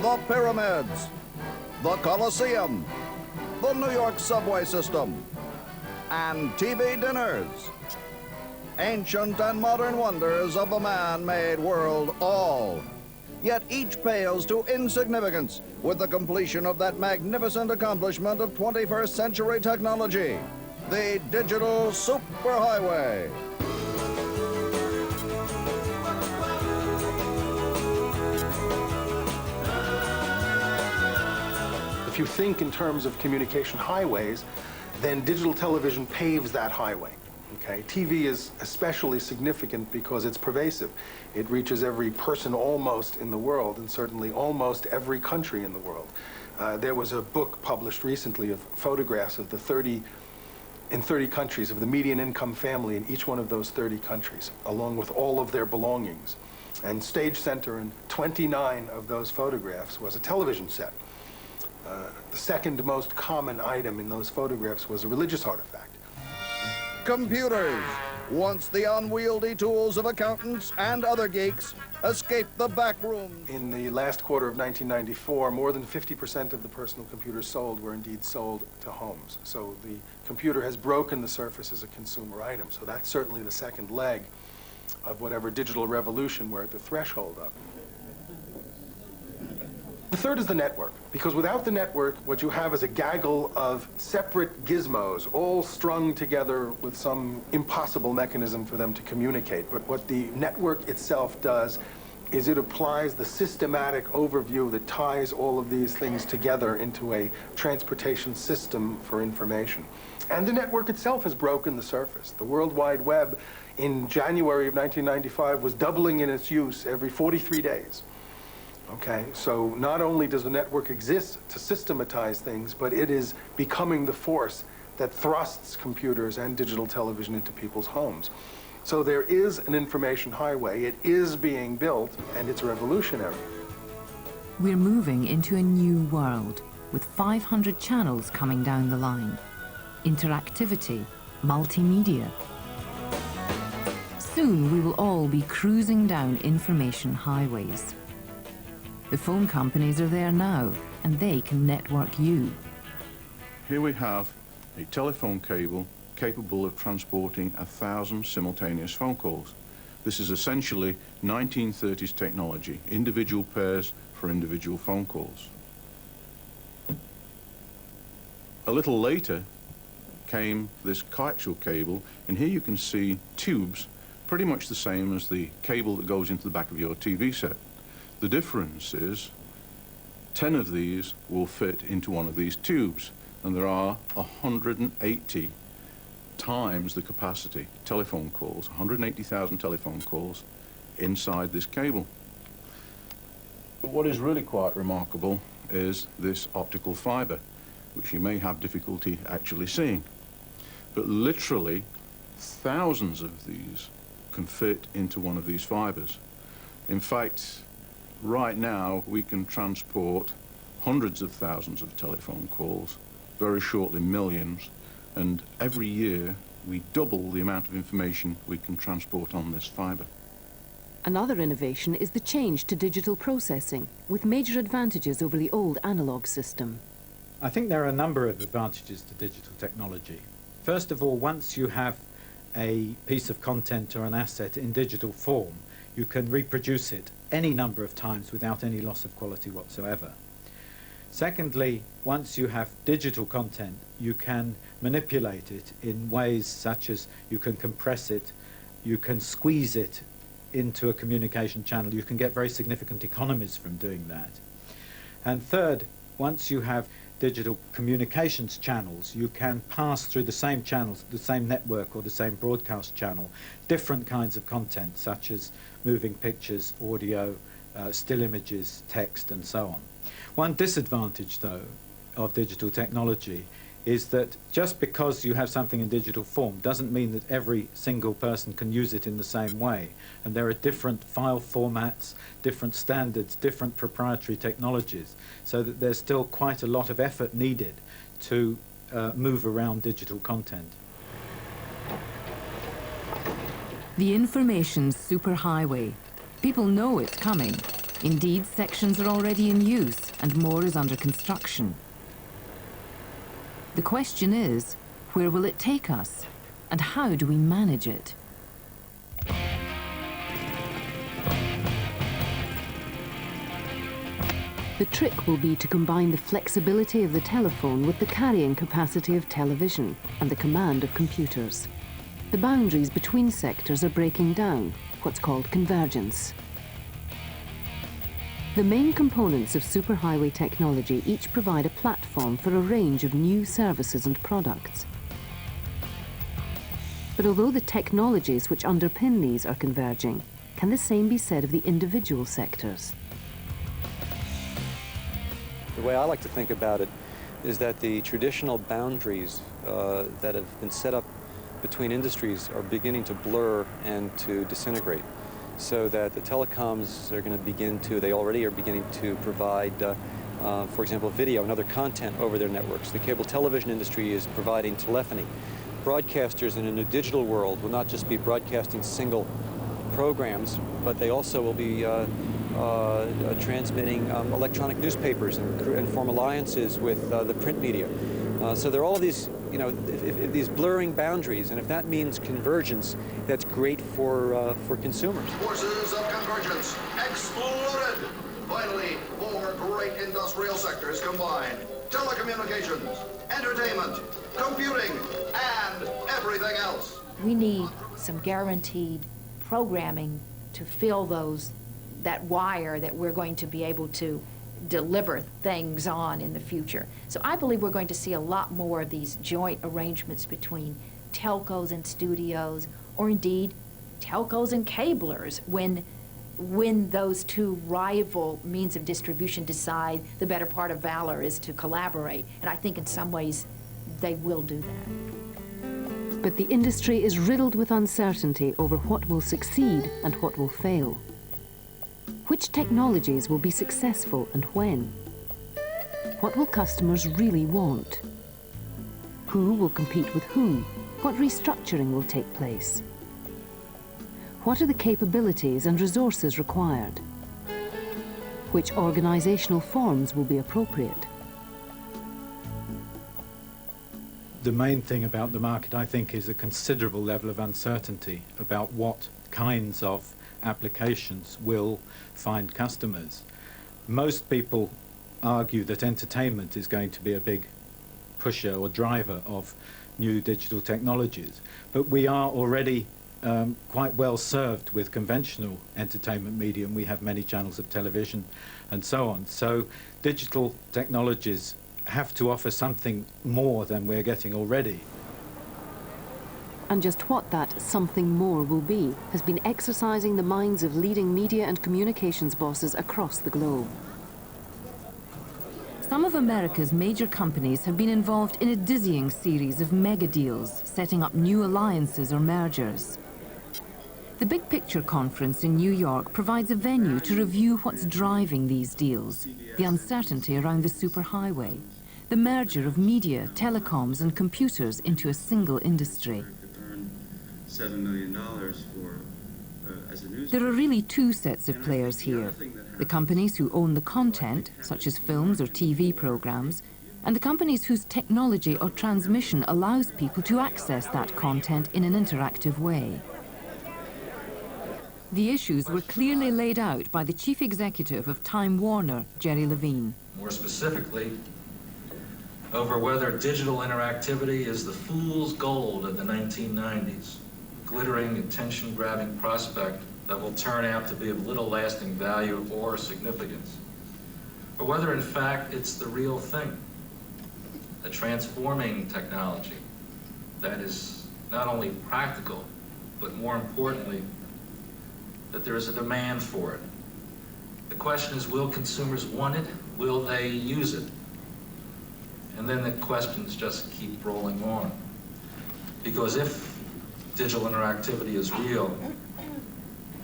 the pyramids, the Colosseum, the New York subway system, and TV dinners. Ancient and modern wonders of the man-made world all. Yet each pales to insignificance with the completion of that magnificent accomplishment of 21st century technology, the digital superhighway. If you think in terms of communication highways, then digital television paves that highway. Okay? TV is especially significant because it's pervasive. It reaches every person almost in the world, and certainly almost every country in the world. There was a book published recently of photographs of in 30 countries of the median income family in each one of those 30 countries, along with all of their belongings. And stage center in 29 of those photographs was a television set. The second most common item in those photographs was a religious artifact. Computers, once the unwieldy tools of accountants and other geeks, escaped the back rooms. In the last quarter of 1994, more than 50% of the personal computers sold were indeed sold to homes. So the computer has broken the surface as a consumer item. So that's certainly the second leg of whatever digital revolution we're at the threshold of. The third is the network, because without the network, what you have is a gaggle of separate gizmos, all strung together with some impossible mechanism for them to communicate. But what the network itself does is it applies the systematic overview that ties all of these things together into a transportation system for information. And the network itself has broken the surface. The World Wide Web in January of 1995 was doubling in its use every 43 days. Okay, so not only does the network exist to systematize things, but it is becoming the force that thrusts computers and digital television into people's homes. So there is an information highway, it is being built, and it's revolutionary. We're moving into a new world, with 500 channels coming down the line. Interactivity, multimedia. Soon we will all be cruising down information highways. The phone companies are there now, and they can network you. Here we have a telephone cable capable of transporting 1,000 simultaneous phone calls. This is essentially 1930s technology, individual pairs for individual phone calls. A little later came this coaxial cable, and here you can see tubes pretty much the same as the cable that goes into the back of your TV set. The difference is 10 of these will fit into one of these tubes, and there are 180 times the capacity telephone calls, 180,000 telephone calls inside this cable. But what is really quite remarkable is this optical fiber, which you may have difficulty actually seeing. But literally thousands of these can fit into one of these fibers. In fact, right now, we can transport hundreds of thousands of telephone calls, very shortly millions, and every year we double the amount of information we can transport on this fiber. Another innovation is the change to digital processing, with major advantages over the old analog system. I think there are a number of advantages to digital technology. First of all, once you have a piece of content or an asset in digital form, you can reproduce it any number of times without any loss of quality whatsoever. Secondly, once you have digital content, you can manipulate it in ways such as you can compress it, you can squeeze it into a communication channel. You can get very significant economies from doing that. And third, once you have digital communications channels, you can pass through the same channels, the same network or the same broadcast channel, different kinds of content such as moving pictures, audio, still images, text and so on. One disadvantage though of digital technology is that just because you have something in digital form doesn't mean that every single person can use it in the same way. And there are different file formats, different standards, different proprietary technologies, so that there's still quite a lot of effort needed to move around digital content. The information superhighway. People know it's coming, Indeed, sections are already in use and more is under construction. The question is, where will it take us? And how do we manage it? The trick will be to combine the flexibility of the telephone with the carrying capacity of television and the command of computers. The boundaries between sectors are breaking down, what's called convergence. The main components of superhighway technology each provide a platform for a range of new services and products. But although the technologies which underpin these are converging, can the same be said of the individual sectors? The way I like to think about it is that the traditional boundaries that have been set up between industries are beginning to blur and to disintegrate, so that the telecoms are going to begin to, they already are beginning to provide, for example, video and other content over their networks. The cable television industry is providing telephony. Broadcasters in a new digital world will not just be broadcasting single programs, but they also will be transmitting electronic newspapers and form alliances with the print media. So there are all of these, if these blurring boundaries, and if that means convergence, that's great for consumers. Forces of convergence exploded. Finally, four great industrial sectors combined: telecommunications, entertainment, computing, and everything else. We need some guaranteed programming to fill that wire that we're going to be able to deliver things on in the future. So I believe we're going to see a lot more of these joint arrangements between telcos and studios, or indeed telcos and cablers, when those two rival means of distribution decide the better part of valor is to collaborate. And I think in some ways they will do that. But the industry is riddled with uncertainty over what will succeed and what will fail. Which technologies will be successful and when? What will customers really want? Who will compete with who? What restructuring will take place? What are the capabilities and resources required? Which organizational forms will be appropriate? The main thing about the market, I think, is a considerable level of uncertainty about what kinds of applications will find customers. Most people argue that entertainment is going to be a big pusher or driver of new digital technologies, but we are already quite well served with conventional entertainment medium. We have many channels of television and so on. So digital technologies have to offer something more than we're getting already. And just what that something more will be has been exercising the minds of leading media and communications bosses across the globe. Some of America's major companies have been involved in a dizzying series of mega deals, setting up new alliances or mergers. The Big Picture Conference in New York provides a venue to review what's driving these deals, the uncertainty around the superhighway, the merger of media, telecoms and computers into a single industry. $7 million for, as a news. There are really two sets of players here. The companies who own the content, such as films or TV programs, and the companies whose technology or transmission allows people to access that content in an interactive way. The issues were clearly laid out by the chief executive of Time Warner, Jerry Levine. More specifically, over whether digital interactivity is the fool's gold of the 1990s, glittering, attention-grabbing prospect that will turn out to be of little lasting value or significance, or whether in fact it's the real thing, a transforming technology that is not only practical, but more importantly, that there is a demand for it. The question is, will consumers want it? Will they use it? And then the questions just keep rolling on. Because if digital interactivity is real,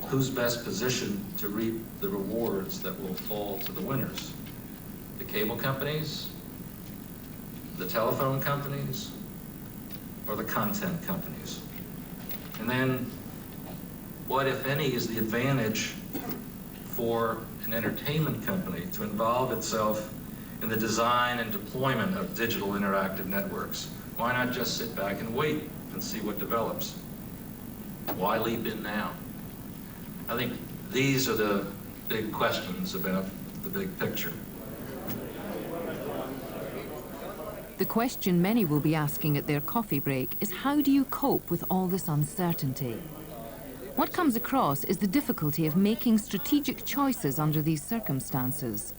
who's best positioned to reap the rewards that will fall to the winners? The cable companies, the telephone companies, or the content companies? And then what, if any, is the advantage for an entertainment company to involve itself in the design and deployment of digital interactive networks? Why not just sit back and wait and see what develops? Why leap in now? I think these are the big questions about the big picture. The question many will be asking at their coffee break is, how do you cope with all this uncertainty? What comes across is the difficulty of making strategic choices under these circumstances.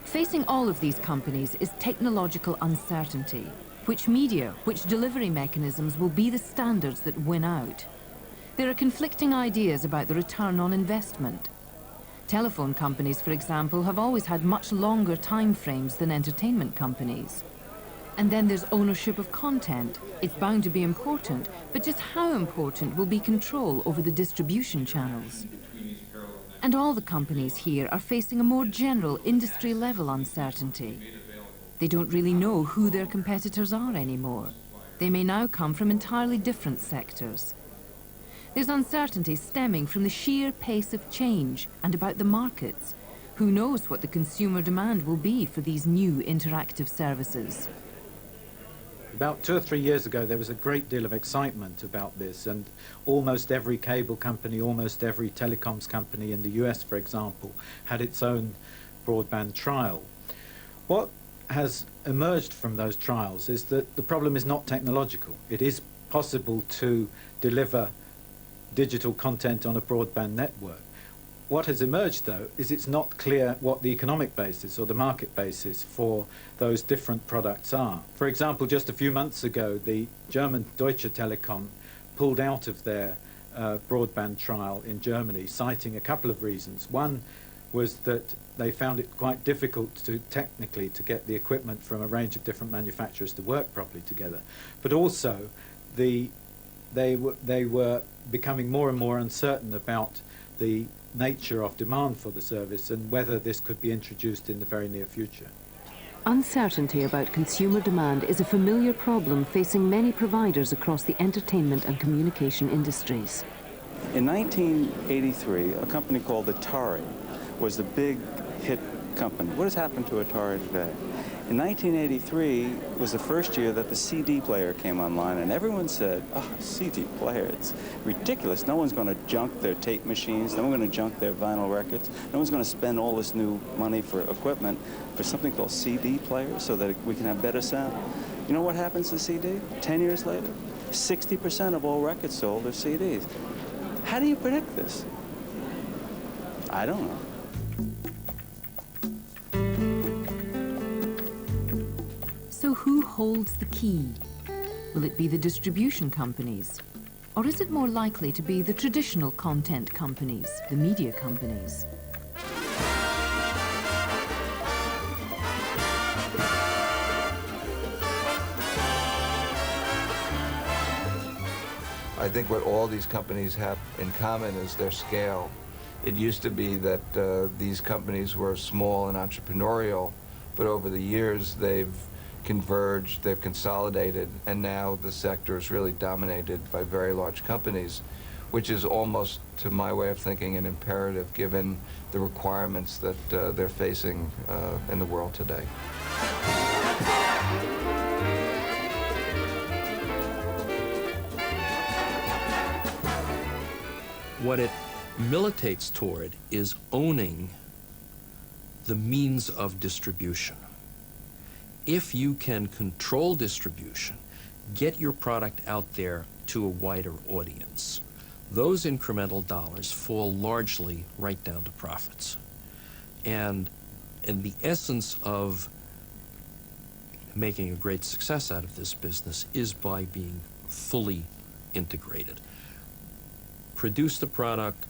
Facing all of these companies is technological uncertainty. Which media, which delivery mechanisms will be the standards that win out? There are conflicting ideas about the return on investment. Telephone companies, for example, have always had much longer time frames than entertainment companies. And then there's ownership of content. It's bound to be important, but just how important will be control over the distribution channels? And all the companies here are facing a more general industry-level uncertainty. They don't really know who their competitors are anymore. They may now come from entirely different sectors. There's uncertainty stemming from the sheer pace of change and about the markets. Who knows what the consumer demand will be for these new interactive services? About 2 or 3 years ago, there was a great deal of excitement about this, and almost every cable company, almost every telecoms company in the US, for example, had its own broadband trial. What has emerged from those trials is that the problem is not technological. It is possible to deliver digital content on a broadband network. What has emerged, though, is it's not clear what the economic basis or the market basis for those different products are. For example, just a few months ago, the German Deutsche Telekom pulled out of their broadband trial in Germany, citing a couple of reasons. One was that they found it quite difficult technically to get the equipment from a range of different manufacturers to work properly together. But also, they were becoming more and more uncertain about the nature of demand for the service and whether this could be introduced in the very near future. Uncertainty about consumer demand is a familiar problem facing many providers across the entertainment and communication industries. In 1983, a company called Atari was the big hit company. What has happened to Atari today? In 1983 was the first year that the CD player came online, and everyone said, oh, CD player, it's ridiculous. No one's going to junk their tape machines. No one's going to junk their vinyl records. No one's going to spend all this new money for equipment for something called CD players so that we can have better sound. You know what happens to CD? 10 years later, 60% of all records sold are CDs. How do you predict this? I don't know. So who holds the key? Will it be the distribution companies? Or is it more likely to be the traditional content companies, the media companies? I think what all these companies have in common is their scale. It used to be that these companies were small and entrepreneurial, but over the years they've converged, they've consolidated, and now the sector is really dominated by very large companies, which is almost, to my way of thinking, an imperative given the requirements that they're facing in the world today. What it militates toward is owning the means of distribution. If you can control distribution, get your product out there to a wider audience, those incremental dollars fall largely right down to profits. And the essence of making a great success out of this business is by being fully integrated. Produce the product,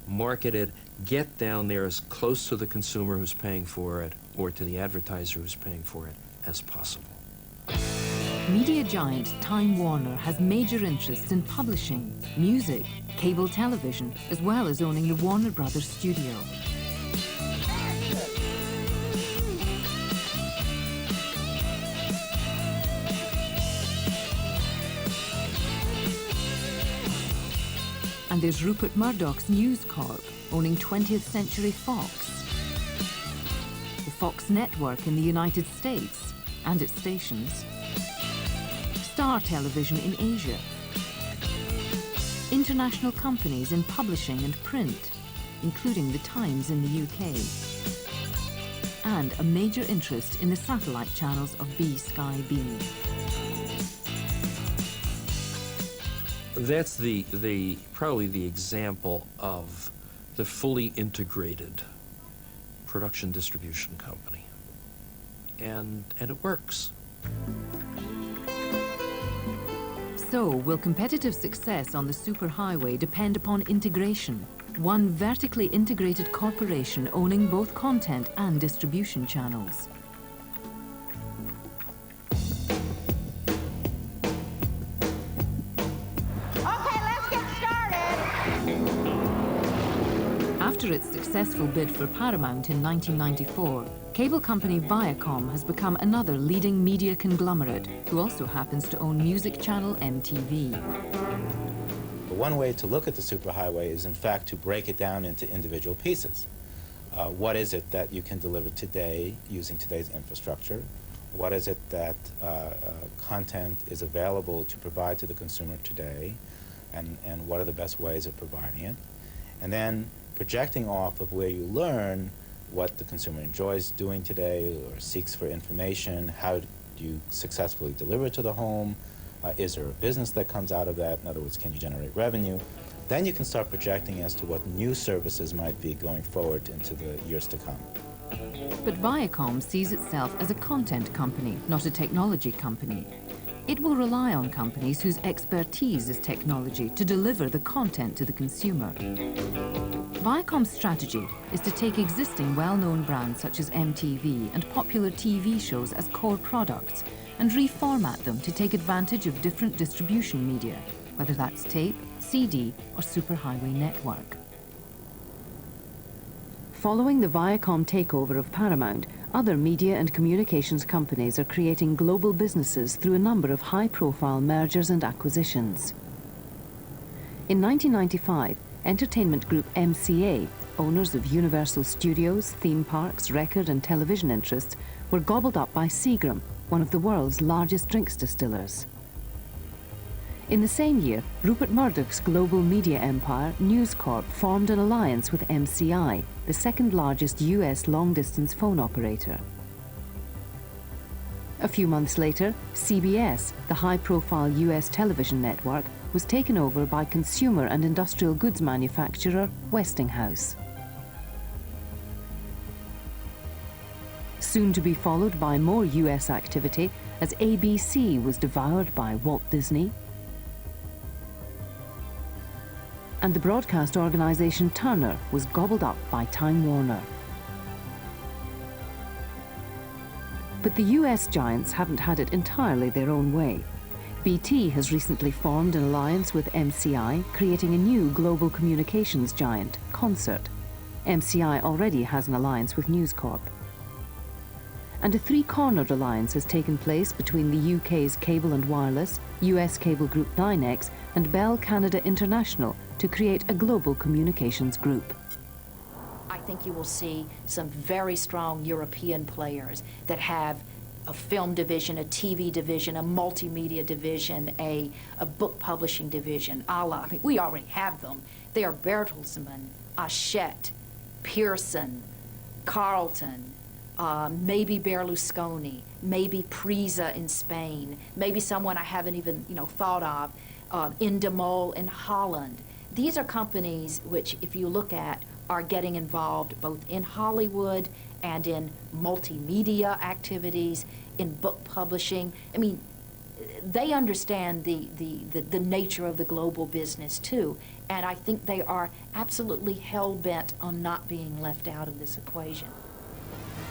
market it, get down there as close to the consumer who's paying for it or to the advertiser who's paying for it as possible. Media giant Time Warner has major interests in publishing, music, cable television, as well as owning the Warner Brothers studio. And there's Rupert Murdoch's News Corp, owning 20th Century Fox, the Fox network in the United States and its stations, Star Television in Asia, international companies in publishing and print, including the Times in the UK, and a major interest in the satellite channels of B-Sky B. That's probably the example of the fully integrated production distribution company. And it works. So, will competitive success on the superhighway depend upon integration? One vertically integrated corporation owning both content and distribution channels. After its successful bid for Paramount in 1994, cable company Viacom has become another leading media conglomerate who also happens to own music channel MTV. One way to look at the superhighway is, in fact, to break it down into individual pieces. What is it that you can deliver today using today's infrastructure? What is it that content is available to provide to the consumer today? And what are the best ways of providing it? And then projecting off of where you learn what the consumer enjoys doing today or seeks for information, how do you successfully deliver it to the home, is there a business that comes out of that? In other words, can you generate revenue? Then you can start projecting as to what new services might be going forward into the years to come. But Viacom sees itself as a content company, not a technology company. It will rely on companies whose expertise is technology to deliver the content to the consumer. Viacom's strategy is to take existing well-known brands such as MTV and popular TV shows as core products and reformat them to take advantage of different distribution media, whether that's tape, CD, or superhighway network. Following the Viacom takeover of Paramount, other media and communications companies are creating global businesses through a number of high-profile mergers and acquisitions. In 1995, entertainment group MCA, owners of Universal Studios, theme parks, record and television interests, were gobbled up by Seagram, one of the world's largest drinks distillers. In the same year, Rupert Murdoch's global media empire, News Corp, formed an alliance with MCI, the second largest US long-distance phone operator. A few months later, CBS, the high-profile US television network, was taken over by consumer and industrial goods manufacturer Westinghouse. Soon to be followed by more US activity as ABC was devoured by Walt Disney, and the broadcast organization Turner was gobbled up by Time Warner. But the US giants haven't had it entirely their own way. BT has recently formed an alliance with MCI, creating a new global communications giant, Concert. MCI already has an alliance with News Corp. And a three-cornered alliance has taken place between the UK's Cable and Wireless, US cable group 9X, and Bell Canada International to create a global communications group. I think you will see some very strong European players that have a film division, a TV division, a multimedia division, a book publishing division, I mean, we already have them. They are Bertelsmann, Hachette, Pearson, Carlton, maybe Berlusconi, maybe Prisa in Spain, maybe someone I haven't even thought of, Endemol in Holland. These are companies which, if you look at, are getting involved both in Hollywood and in multimedia activities, in book publishing. I mean, they understand the nature of the global business too, and I think they are absolutely hell-bent on not being left out of this equation.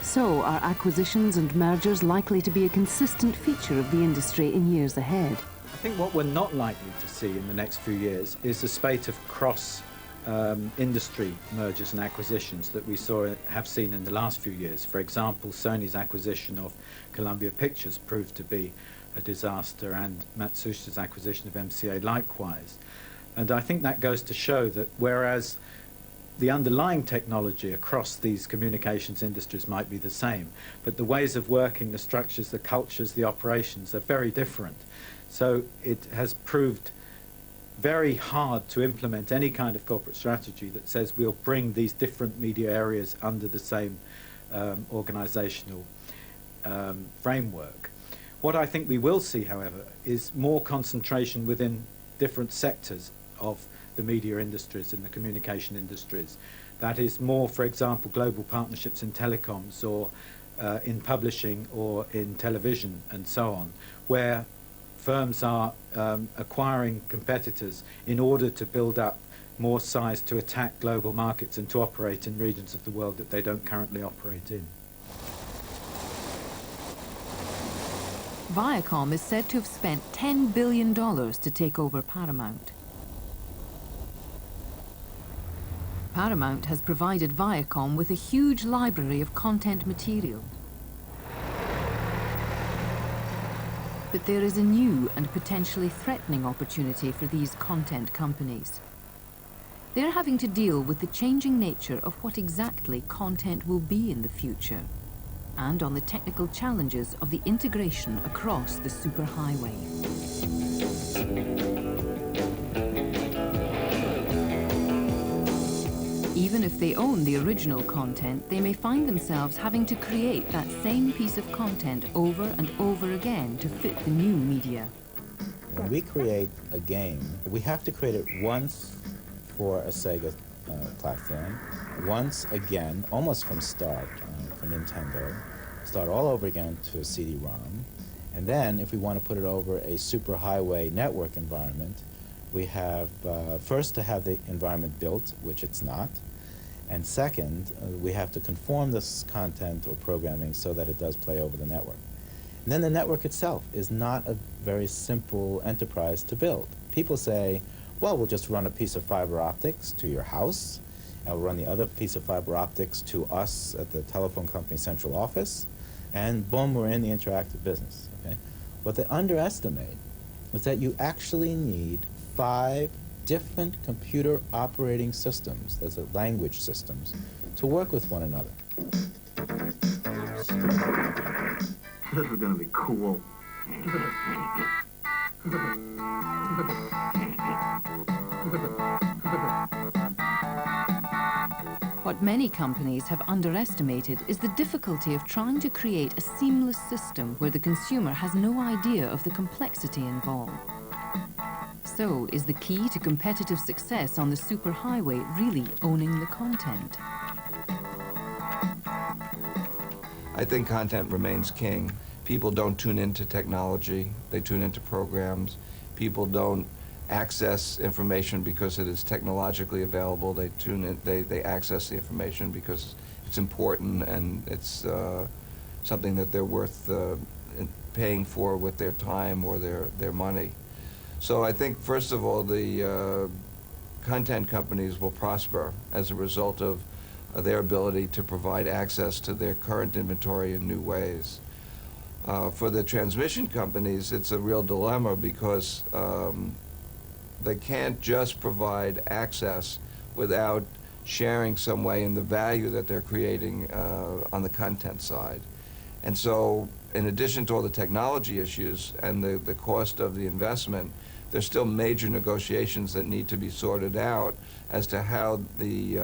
So, are acquisitions and mergers likely to be a consistent feature of the industry in years ahead? I think what we're not likely to see in the next few years is a spate of cross-industry mergers and acquisitions that we have seen in the last few years. For example, Sony's acquisition of Columbia Pictures proved to be a disaster, and Matsushita's acquisition of MCA likewise. And I think that goes to show that whereas The underlying technology across these communications industries might be the same, but the ways of working, the structures, the cultures, the operations are very different. So it has proved very hard to implement any kind of corporate strategy that says we'll bring these different media areas under the same organizational framework. What I think we will see, however, is more concentration within different sectors of the media industries and the communication industries. That is more, for example, global partnerships in telecoms or in publishing or in television and so on, where firms are acquiring competitors in order to build up more size to attack global markets and to operate in regions of the world that they don't currently operate in. Viacom is said to have spent $10 billion to take over Paramount. Paramount has provided Viacom with a huge library of content material. But there is a new and potentially threatening opportunity for these content companies. They're having to deal with the changing nature of what exactly content will be in the future, and on the technical challenges of the integration across the superhighway. Even if they own the original content, they may find themselves having to create that same piece of content over and over again to fit the new media. When we create a game, we have to create it once for a Sega platform, once again, almost from start, for Nintendo, start all over again to a CD-ROM, and then if we want to put it over a superhighway network environment, we have first to have the environment built, which it's not, and second, we have to conform this content or programming so that it does play over the network. And then the network itself is not a very simple enterprise to build. People say, well, we'll just run a piece of fiber optics to your house, and we'll run the other piece of fiber optics to us at the telephone company central office, and boom, we're in the interactive business. Okay? What they underestimate is that you actually need 5 different computer operating systems, those are language systems, to work with one another. This is gonna be cool. What many companies have underestimated is the difficulty of trying to create a seamless system where the consumer has no idea of the complexity involved. So, is the key to competitive success on the superhighway really owning the content? I think content remains king. People don't tune into technology, they tune into programs. People don't access information because it is technologically available. They tune in, they access the information because it's important and it's something that they're worth paying for with their time or their money. So I think, first of all, the content companies will prosper as a result of their ability to provide access to their current inventory in new ways. For the transmission companies, it's a real dilemma because they can't just provide access without sharing some way in the value that they're creating on the content side. And so, in addition to all the technology issues and the cost of the investment, there's still major negotiations that need to be sorted out as to how the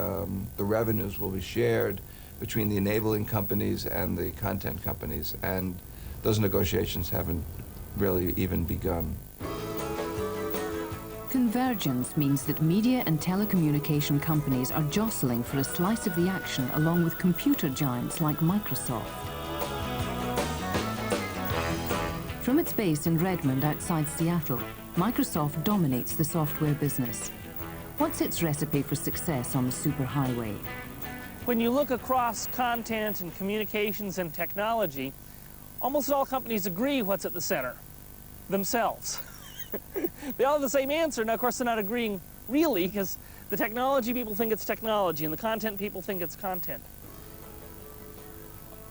revenues will be shared between the enabling companies and the content companies. And those negotiations haven't really even begun. Convergence means that media and telecommunication companies are jostling for a slice of the action along with computer giants like Microsoft. From its base in Redmond outside Seattle, Microsoft dominates the software business. What's its recipe for success on the superhighway? When you look across content and communications and technology, almost all companies agree what's at the center, themselves. They all have the same answer. Now, of course, they're not agreeing really because the technology people think it's technology and the content people think it's content.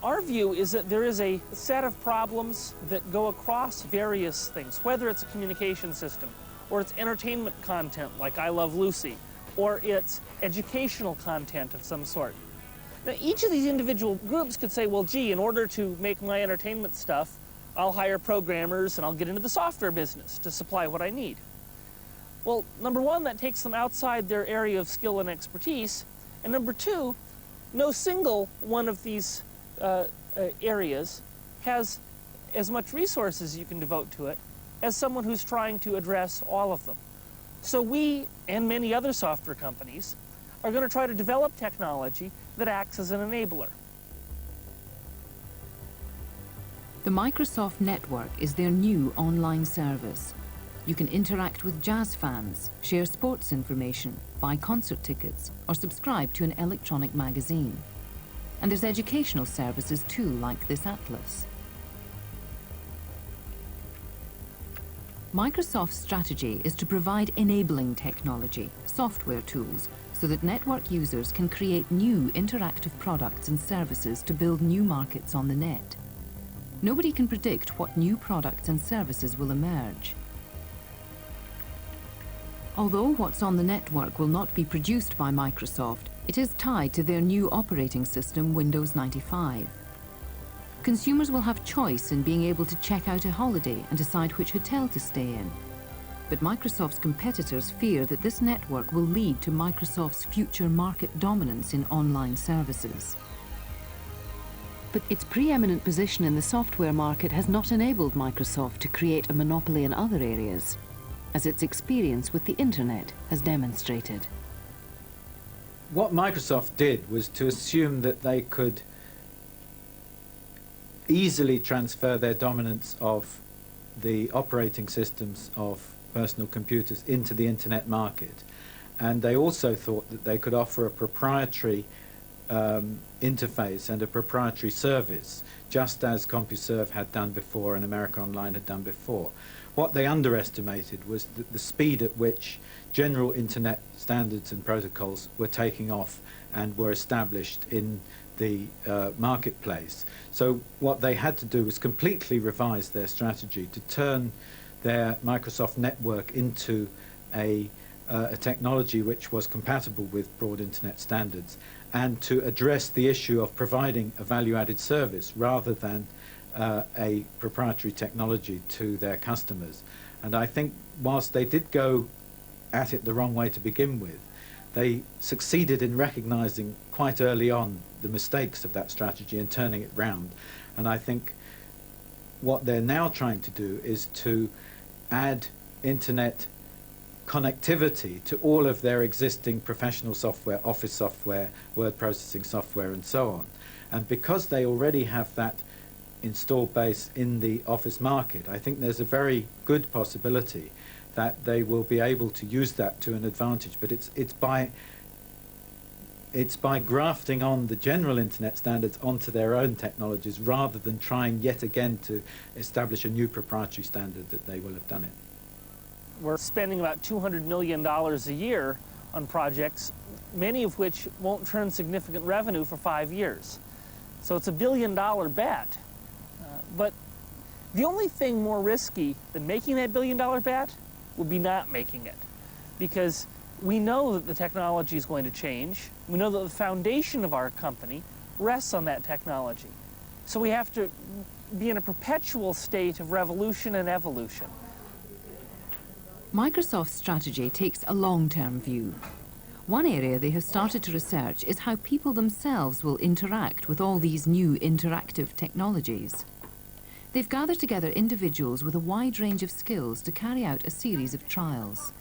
Our view is that there is a set of problems that go across various things, whether it's a communication system or it's entertainment content like I Love Lucy, or it's educational content of some sort. Now, each of these individual groups could say, well, gee, in order to make my entertainment stuff, I'll hire programmers and I'll get into the software business to supply what I need. Well, number one, that takes them outside their area of skill and expertise, and number two, no single one of these areas has as much resources you can devote to it as someone who's trying to address all of them. So we, and many other software companies, are going to try to develop technology that acts as an enabler. The Microsoft Network is their new online service. You can interact with jazz fans, share sports information, buy concert tickets, or subscribe to an electronic magazine. And there's educational services too, like this atlas. Microsoft's strategy is to provide enabling technology, software tools, so that network users can create new interactive products and services to build new markets on the net. Nobody can predict what new products and services will emerge. Although what's on the network will not be produced by Microsoft, it is tied to their new operating system, Windows 95. Consumers will have choice in being able to check out a holiday and decide which hotel to stay in. But Microsoft's competitors fear that this network will lead to Microsoft's future market dominance in online services. But its preeminent position in the software market has not enabled Microsoft to create a monopoly in other areas, as its experience with the internet has demonstrated. What Microsoft did was to assume that they could easily transfer their dominance of the operating systems of personal computers into the internet market. And they also thought that they could offer a proprietary interface and a proprietary service, just as CompuServe had done before and America Online had done before. What they underestimated was the speed at which general internet standards and protocols were taking off and were established in the marketplace. So what they had to do was completely revise their strategy to turn their Microsoft network into a technology which was compatible with broad internet standards, and to address the issue of providing a value-added service rather than a proprietary technology to their customers. And I think whilst they did go at it the wrong way to begin with, they succeeded in recognizing quite early on the mistakes of that strategy and turning it round. And I think what they're now trying to do is to add internet connectivity to all of their existing professional software, office software, word processing software, and so on. And because they already have that installed base in the office market, I think there's a very good possibility that they will be able to use that to an advantage. But it's by grafting on the general internet standards onto their own technologies rather than trying yet again to establish a new proprietary standard that they will have done it. We're spending about $200 million a year on projects, many of which won't turn significant revenue for 5 years. So it's $1 billion bet. But the only thing more risky than making that $1 billion bet would be not making it. Because we know that the technology is going to change. We know that the foundation of our company rests on that technology. So we have to be in a perpetual state of revolution and evolution. Microsoft's strategy takes a long-term view. One area they have started to research is how people themselves will interact with all these new interactive technologies. They've gathered together individuals with a wide range of skills to carry out a series of trials.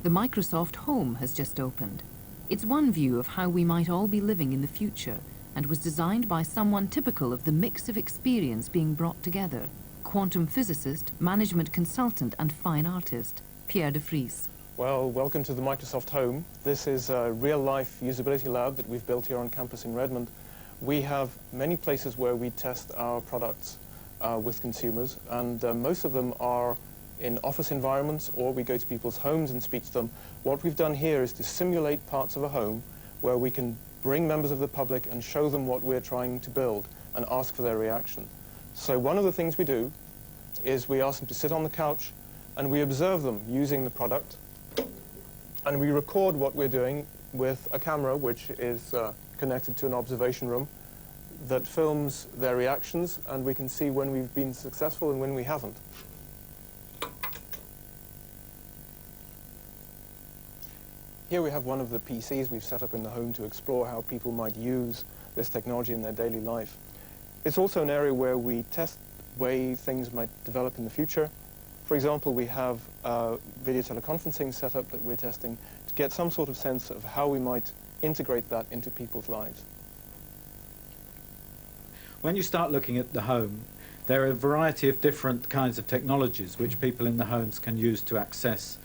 The Microsoft Home has just opened. It's one view of how we might all be living in the future, and was designed by someone typical of the mix of experience being brought together: quantum physicist, management consultant, and fine artist, Pierre de Vries. Well, welcome to the Microsoft Home. This is a real-life usability lab that we've built here on campus in Redmond. We have many places where we test our products with consumers, and most of them are in office environments, or we go to people's homes and speak to them. What we've done here is to simulate parts of a home where we can bring members of the public and show them what we're trying to build and ask for their reaction. So one of the things we do is we ask them to sit on the couch and we observe them using the product, and we record what we're doing with a camera which is connected to an observation room that films their reactions, and we can see when we've been successful and when we haven't. Here we have one of the PCs we've set up in the home to explore how people might use this technology in their daily life. It's also an area where we test way things might develop in the future. For example, we have video teleconferencing set up that we're testing to get some sort of sense of how we might integrate that into people's lives. When you start looking at the home, there are a variety of different kinds of technologies which people in the homes can use to access,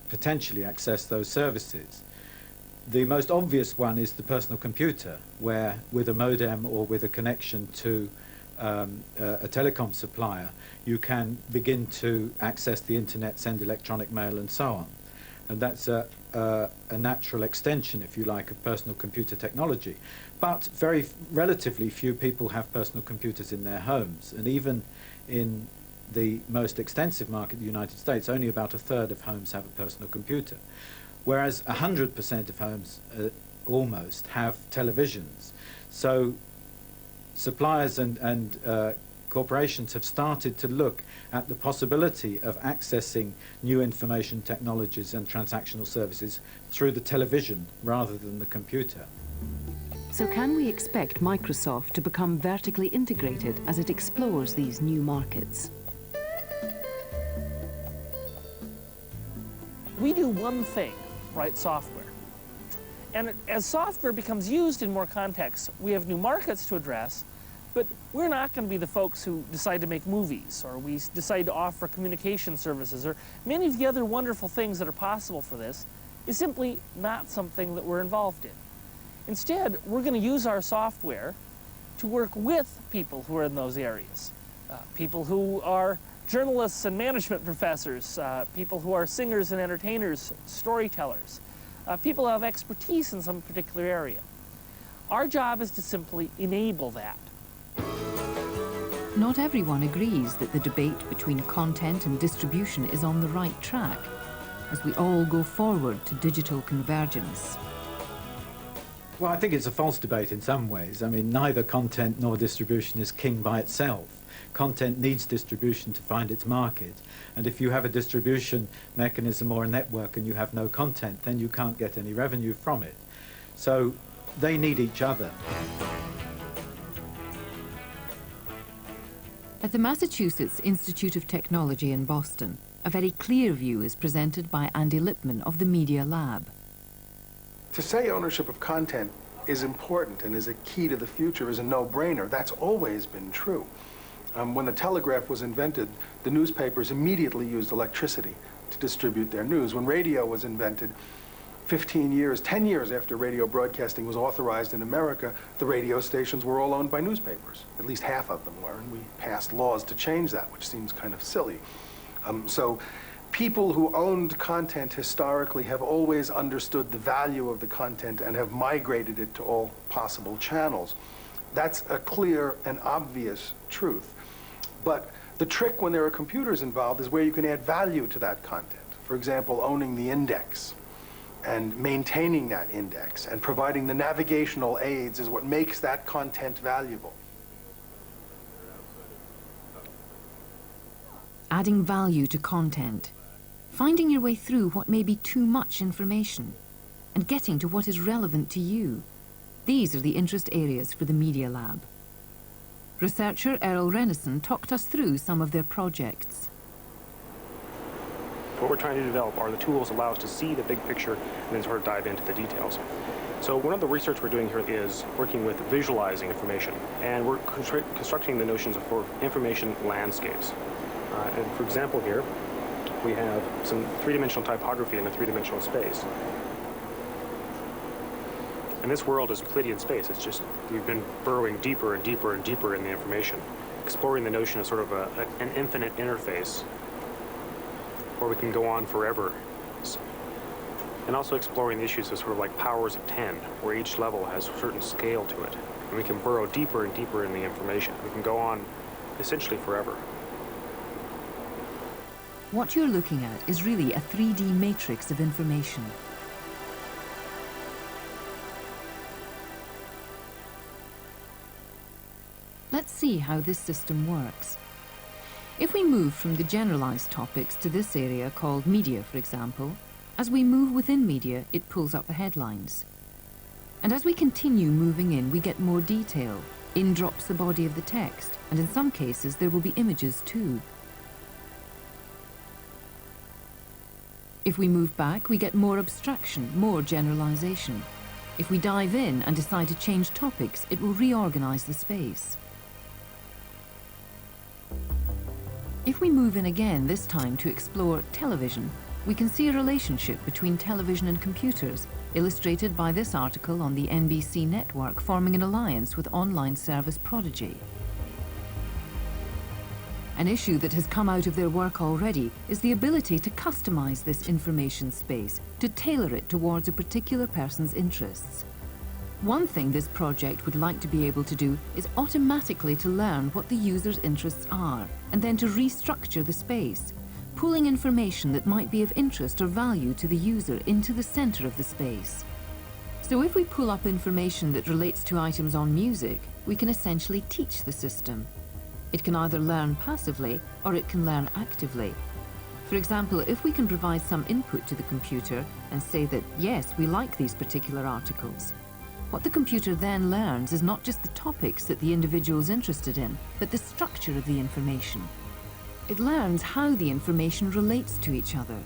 potentially access those services. The most obvious one is the personal computer, where with a modem or with a connection to a telecom supplier, you can begin to access the internet, send electronic mail and so on. And that's a natural extension, if you like, of personal computer technology. But relatively few people have personal computers in their homes, and even in the most extensive market, the United States, only about 1/3 of homes have a personal computer, whereas 100% of homes almost have televisions. So suppliers and corporations have started to look at the possibility of accessing new information technologies and transactional services through the television rather than the computer. So can we expect Microsoft to become vertically integrated as it explores these new markets? We do one thing, write software. And as software becomes used in more contexts, we have new markets to address, but we're not going to be the folks who decide to make movies, or we decide to offer communication services, or many of the other wonderful things that are possible for this is simply not something that we're involved in. Instead, we're going to use our software to work with people who are in those areas, people who are journalists and management professors, people who are singers and entertainers, storytellers, people who have expertise in some particular area. Our job is to simply enable that. Not everyone agrees that the debate between content and distribution is on the right track as we all go forward to digital convergence. Well, I think it's a false debate in some ways. I mean, neither content nor distribution is king by itself. Content needs distribution to find its market. And if you have a distribution mechanism or a network and you have no content, then you can't get any revenue from it. So they need each other. At the Massachusetts Institute of Technology in Boston, a very clear view is presented by Andy Lipman of the Media Lab. To say ownership of content is important and is a key to the future is a no-brainer. That's always been true. When the telegraph was invented, the newspapers immediately used electricity to distribute their news. When radio was invented, 10 years after radio broadcasting was authorized in America, the radio stations were all owned by newspapers. At least half of them were, and we passed laws to change that, which seems kind of silly. So people who owned content historically have always understood the value of the content and have migrated it to all possible channels. That's a clear and obvious truth. But the trick when there are computers involved is where you can add value to that content. For example, owning the index and maintaining that index and providing the navigational aids is what makes that content valuable. Adding value to content, finding your way through what may be too much information, and getting to what is relevant to you. These are the interest areas for the Media Lab. Researcher Errol Renison talked us through some of their projects. What we're trying to develop are the tools that allow us to see the big picture and then sort of dive into the details. So one of the research we're doing here is working with visualizing information, and we're constructing the notions for information landscapes. And for example here, we have some three-dimensional typography in a three-dimensional space. And this world is Euclidean space. It's just, we've been burrowing deeper and deeper and deeper in the information, exploring the notion of sort of an infinite interface where we can go on forever. And also exploring the issues of sort of like powers of 10, where each level has a certain scale to it. And we can burrow deeper and deeper in the information. We can go on essentially forever. What you're looking at is really a 3D matrix of information. Let's see how this system works. If we move from the generalized topics to this area called media, for example, as we move within media, it pulls up the headlines. And as we continue moving in, we get more detail. In drops the body of the text, and in some cases there will be images too. If we move back, we get more abstraction, more generalization. If we dive in and decide to change topics, it will reorganize the space. If we move in again, this time to explore television, we can see a relationship between television and computers, illustrated by this article on the NBC network forming an alliance with online service Prodigy. An issue that has come out of their work already is the ability to customize this information space, to tailor it towards a particular person's interests. One thing this project would like to be able to do is automatically to learn what the user's interests are, and then to restructure the space, pulling information that might be of interest or value to the user into the center of the space. So if we pull up information that relates to items on music, we can essentially teach the system. It can either learn passively or it can learn actively. For example, if we can provide some input to the computer and say that, yes, we like these particular articles, what the computer then learns is not just the topics that the individual is interested in, but the structure of the information. It learns how the information relates to each other.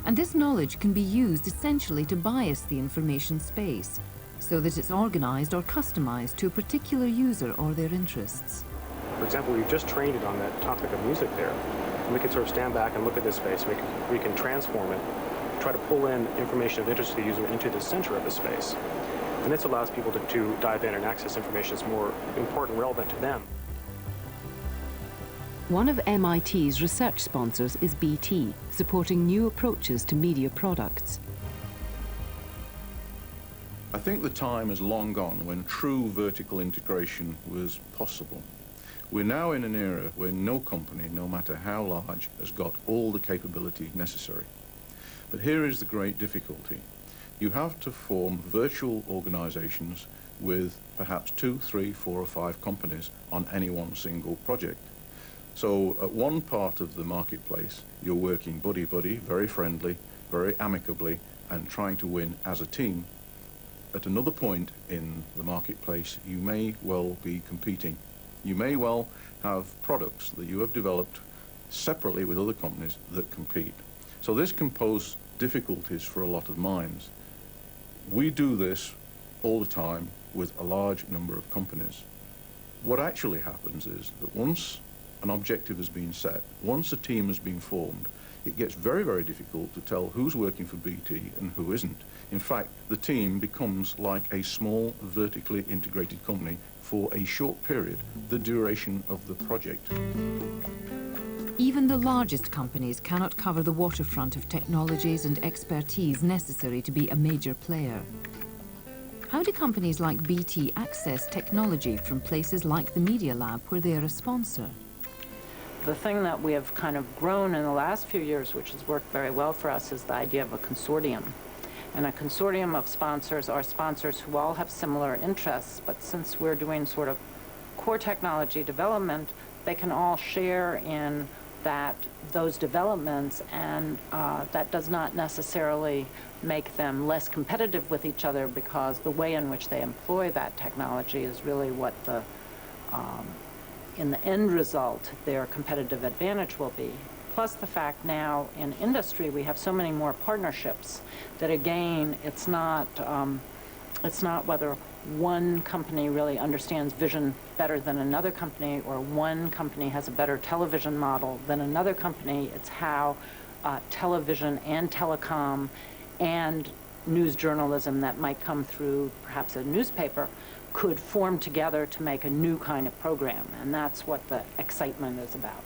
And this knowledge can be used essentially to bias the information space, so that it's organized or customized to a particular user or their interests. For example, we've just trained it on that topic of music there. And we can sort of stand back and look at this space. We can transform it, try to pull in information of interest to the user into the center of the space. And this allows people to dive in and access information that's more important, relevant to them. One of MIT's research sponsors is BT, supporting new approaches to media products. I think the time is long gone when true vertical integration was possible. We're now in an era where no company, no matter how large, has got all the capability necessary. But here is the great difficulty. You have to form virtual organizations with perhaps 2, 3, 4 or 5 companies on any one single project. So at one part of the marketplace, you're working buddy-buddy, very friendly, very amicably, and trying to win as a team. At another point in the marketplace, you may well be competing. You may well have products that you have developed separately with other companies that compete. So this can pose difficulties for a lot of minds. We do this all the time with a large number of companies. What actually happens is that once an objective has been set, once a team has been formed, it gets very, very difficult to tell who's working for BT and who isn't. In fact, the team becomes like a small, vertically integrated company for a short period, the duration of the project. Even the largest companies cannot cover the waterfront of technologies and expertise necessary to be a major player. How do companies like BT access technology from places like the Media Lab, where they are a sponsor? The thing that we have kind of grown in the last few years, which has worked very well for us, is the idea of a consortium. And a consortium of sponsors are sponsors who all have similar interests, but since we're doing sort of core technology development, they can all share in those developments, and that does not necessarily make them less competitive with each other, because the way in which they employ that technology is really what in the end result, their competitive advantage will be. Plus the fact now in industry we have so many more partnerships that, again, it's not whether one company really understands vision better than another company, or one company has a better television model than another company. It's how television and telecom and news journalism that might come through perhaps a newspaper could form together to make a new kind of program. And that's what the excitement is about.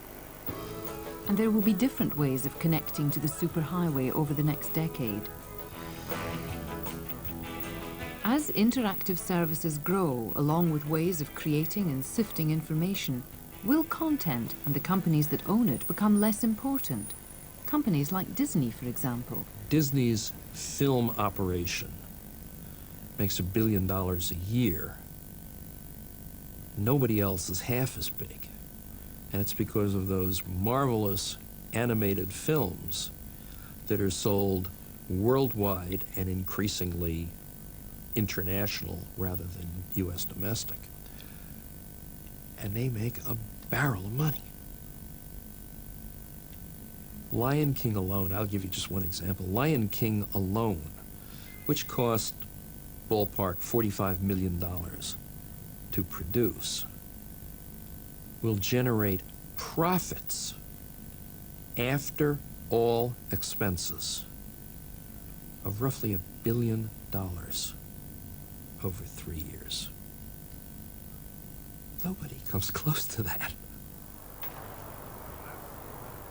And there will be different ways of connecting to the superhighway over the next decade. As interactive services grow, along with ways of creating and sifting information, will content and the companies that own it become less important? Companies like Disney, for example. Disney's film operation makes $1 billion a year. Nobody else is half as big. And it's because of those marvelous animated films that are sold worldwide and increasingly international rather than U.S. domestic. And they make a barrel of money. Lion King alone, I'll give you just one example. Lion King alone, which cost ballpark $45 million to produce, will generate profits after all expenses of roughly $1 billion over 3 years. Nobody comes close to that.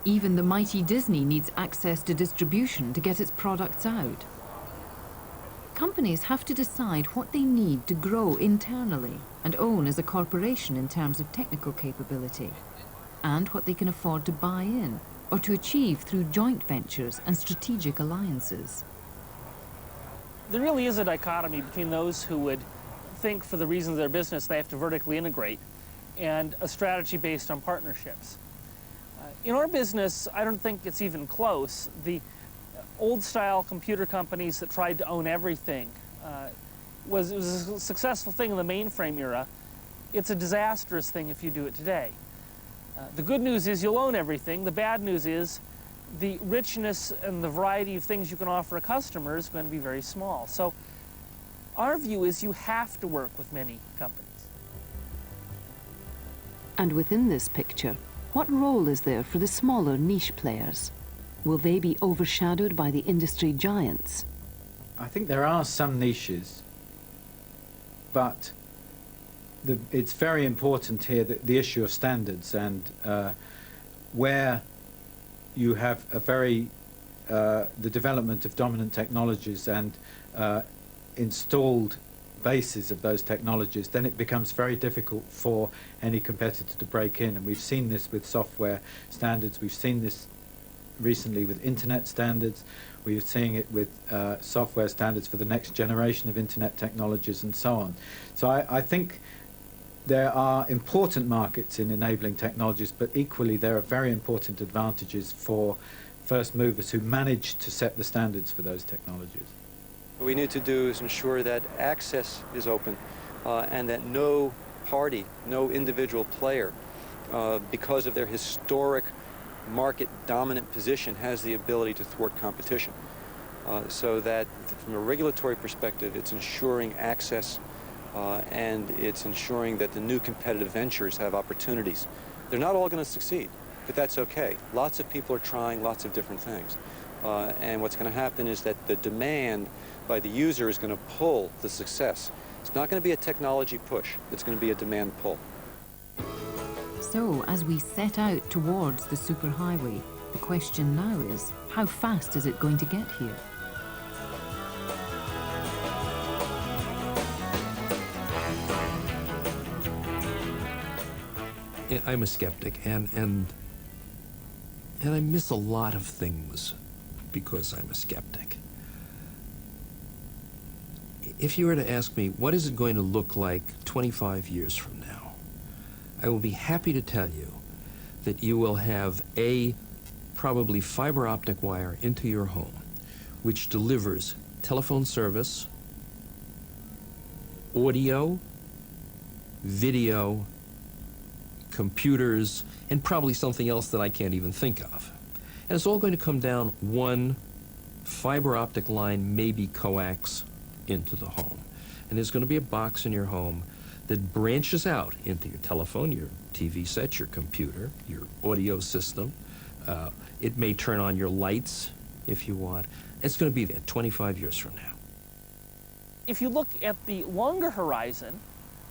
Even the mighty Disney needs access to distribution to get its products out. Companies have to decide what they need to grow internally and own as a corporation in terms of technical capability, and what they can afford to buy in or to achieve through joint ventures and strategic alliances. There really is a dichotomy between those who would think for the reasons of their business they have to vertically integrate and a strategy based on partnerships. In our business, I don't think it's even close. The old-style computer companies that tried to own everything it was a successful thing in the mainframe era. It's a disastrous thing if you do it today. The good news is you'll own everything. The bad news is the richness and the variety of things you can offer a customer is going to be very small. So our view is you have to work with many companies. And within this picture, what role is there for the smaller niche players? Will they be overshadowed by the industry giants? I think there are some niches, but it's very important here that the issue of standards and where you have a the development of dominant technologies and installed bases of those technologies, then it becomes very difficult for any competitor to break in. And we've seen this with software standards. We've seen this recently with internet standards. We're seeing it with software standards for the next generation of internet technologies and so on. So I think there are important markets in enabling technologies, but equally there are very important advantages for first movers who manage to set the standards for those technologies. What we need to do is ensure that access is open and that no party, no individual player, because of their historic market dominant position, has the ability to thwart competition. So that from a regulatory perspective, it's ensuring access and it's ensuring that the new competitive ventures have opportunities. They're not all going to succeed, but that's okay. Lots of people are trying lots of different things. And what's going to happen is that the demand by the user is going to pull the success. It's not going to be a technology push. It's going to be a demand pull. So, as we set out towards the superhighway, the question now is, how fast is it going to get here? I'm a skeptic, and I miss a lot of things because I'm a skeptic. If you were to ask me, what is it going to look like 25 years from now? I will be happy to tell you that you will have a probably fiber optic wire into your home, which delivers telephone service, audio, video, computers, and probably something else that I can't even think of. And it's all going to come down one fiber optic line, maybe coax, into the home. And there's going to be a box in your home that branches out into your telephone, your TV set, your computer, your audio system. It may turn on your lights if you want. It's going to be there 25 years from now. If you look at the longer horizon,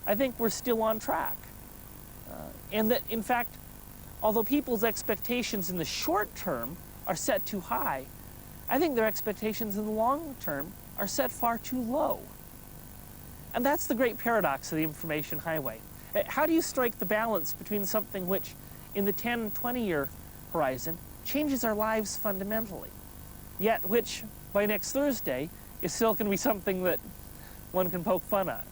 I think we're still on track. And that, in fact, although people's expectations in the short term are set too high, I think their expectations in the long term are set far too low. And that's the great paradox of the information highway. How do you strike the balance between something which, in the 10, 20-year horizon, changes our lives fundamentally, yet which, by next Thursday, is still going to be something that one can poke fun at.